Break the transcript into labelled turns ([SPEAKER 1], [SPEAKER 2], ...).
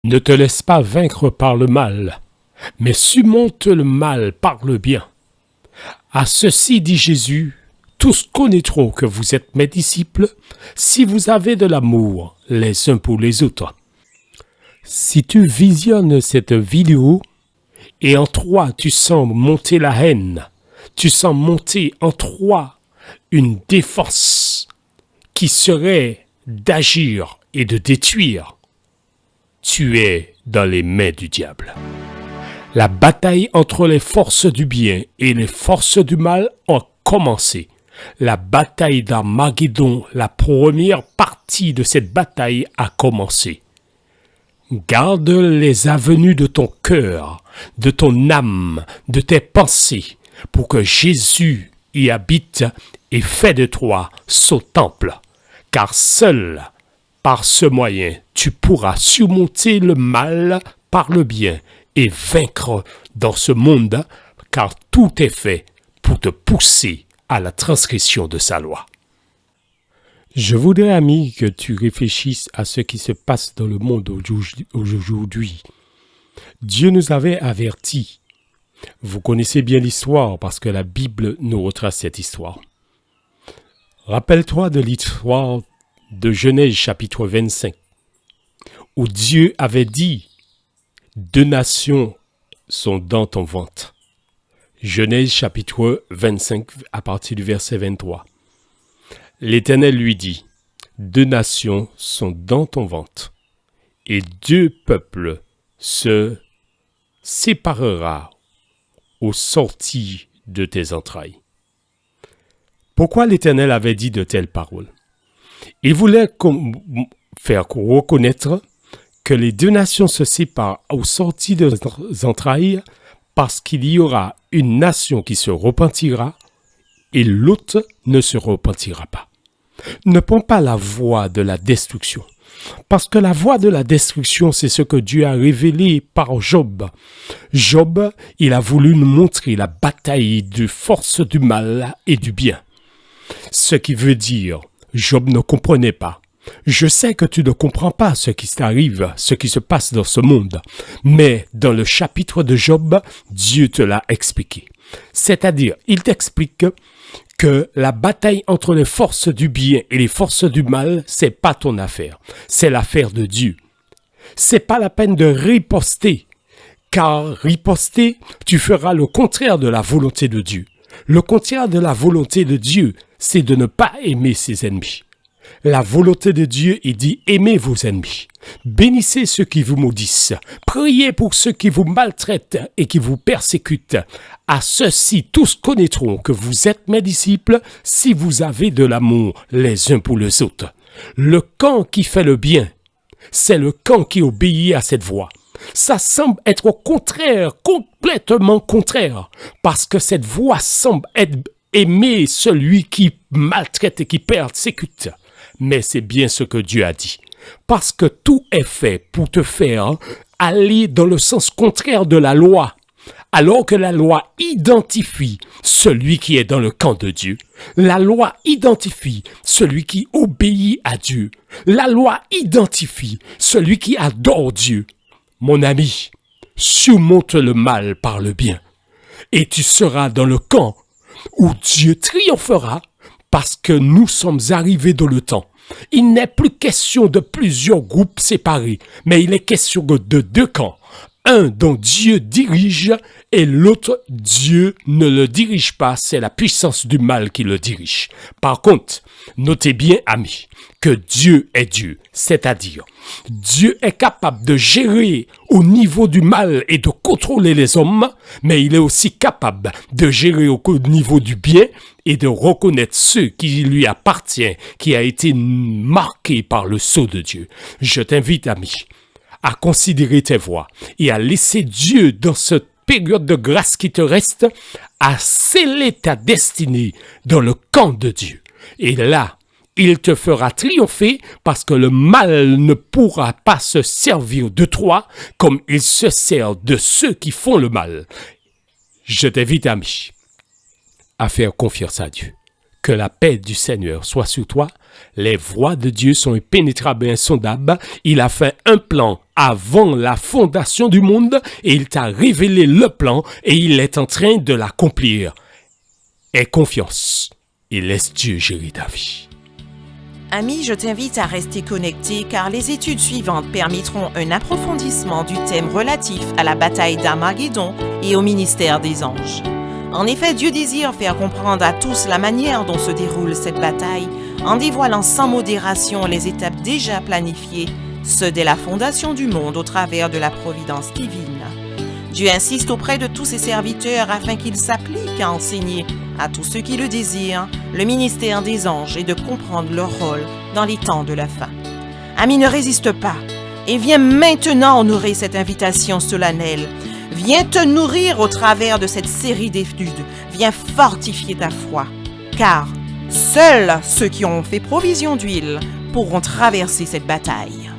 [SPEAKER 1] Ne te laisse pas vaincre par le mal, mais surmonte le mal par le bien. À ceci dit Jésus, tous connaîtront que vous êtes mes disciples si vous avez de l'amour les uns pour les autres. Si tu visionnes cette vidéo et en toi tu sens monter la haine, tu sens monter en toi une défense qui serait d'agir et de détruire, tu es dans les mains du diable. La bataille entre les forces du bien et les forces du mal a commencé. La bataille d'Armageddon, la première partie de cette bataille a commencé. Garde les avenues de ton cœur, de ton âme, de tes pensées, pour que Jésus y habite et fait de toi son temple. Car seul, par ce moyen, tu pourras surmonter le mal par le bien et vaincre dans ce monde, car tout est fait pour te pousser à la transgression de sa loi. Je voudrais, ami, que tu réfléchisses à ce qui se passe dans le monde aujourd'hui. Dieu nous avait avertis. Vous connaissez bien l'histoire parce que la Bible nous retrace cette histoire. Rappelle-toi de l'histoire de Genèse chapitre 25, où Dieu avait dit « 2 nations sont dans ton ventre ». Genèse chapitre 25 à partir du verset 23. L'Éternel lui dit « 2 nations sont dans ton ventre, et 2 peuples se séparera aux sorties de tes entrailles. » Pourquoi l'Éternel avait dit de telles paroles? Il voulait faire reconnaître que les 2 nations se séparent aux sorties de tes entrailles parce qu'il y aura une nation qui se repentira et l'autre ne se repentira pas. Ne prends pas la voie de la destruction. Parce que la voie de la destruction, c'est ce que Dieu a révélé par Job. Job, il a voulu nous montrer la bataille de force du mal et du bien. Ce qui veut dire, Job ne comprenait pas. Je sais que tu ne comprends pas ce qui t'arrive, ce qui se passe dans ce monde. Mais dans le chapitre de Job, Dieu te l'a expliqué. C'est-à-dire, il t'explique que la bataille entre les forces du bien et les forces du mal, c'est pas ton affaire. C'est l'affaire de Dieu. C'est pas la peine de riposter. Car riposter, tu feras le contraire de la volonté de Dieu. Le contraire de la volonté de Dieu, c'est de ne pas aimer ses ennemis. La volonté de Dieu, il dit, aimez vos ennemis. Bénissez ceux qui vous maudissent. Priez pour ceux qui vous maltraitent et qui vous persécutent. À ceux-ci, tous connaîtront que vous êtes mes disciples si vous avez de l'amour les uns pour les autres. Le camp qui fait le bien, c'est le camp qui obéit à cette voie. Ça semble être au contraire, complètement contraire, parce que cette voie semble être aimer celui qui maltraite et qui persécute. Mais c'est bien ce que Dieu a dit. Parce que tout est fait pour te faire aller dans le sens contraire de la loi. Alors que la loi identifie celui qui est dans le camp de Dieu. La loi identifie celui qui obéit à Dieu. La loi identifie celui qui adore Dieu. Mon ami, surmonte le mal par le bien. Et tu seras dans le camp où Dieu triomphera parce que nous sommes arrivés dans le temps. Il n'est plus question de plusieurs groupes séparés, mais il est question de 2 camps. Un dont Dieu dirige et l'autre, Dieu ne le dirige pas, c'est la puissance du mal qui le dirige. Par contre, notez bien, amis, que Dieu est Dieu, c'est-à-dire Dieu est capable de gérer au niveau du mal et de contrôler les hommes, mais il est aussi capable de gérer au niveau du bien et de reconnaître ceux qui lui appartiennent, qui a été marqué par le sceau de Dieu. Je t'invite, ami, à considérer tes voies et à laisser Dieu, dans cette période de grâce qui te reste, à sceller ta destinée dans le camp de Dieu. Et là, il te fera triompher parce que le mal ne pourra pas se servir de toi comme il se sert de ceux qui font le mal. Je t'invite, ami, à faire confiance à Dieu. Que la paix du Seigneur soit sur toi. Les voies de Dieu sont impénétrables et insondables. Il a fait un plan avant la fondation du monde et il t'a révélé le plan et il est en train de l'accomplir. Aie confiance et laisse Dieu gérer ta vie.
[SPEAKER 2] Amis, je t'invite à rester connecté car les études suivantes permettront un approfondissement du thème relatif à la bataille d'Armageddon et au ministère des anges. En effet, Dieu désire faire comprendre à tous la manière dont se déroule cette bataille en dévoilant sans modération les étapes déjà planifiées, ce dès la fondation du monde au travers de la providence divine. Dieu insiste auprès de tous ses serviteurs afin qu'ils s'appliquent à enseigner à tous ceux qui le désirent le ministère des anges et de comprendre leur rôle dans les temps de la fin. Amis, ne résiste pas et viens maintenant honorer cette invitation solennelle. Viens te nourrir au travers de cette série d'études. Viens fortifier ta foi. Car seuls ceux qui ont fait provision d'huile pourront traverser cette bataille.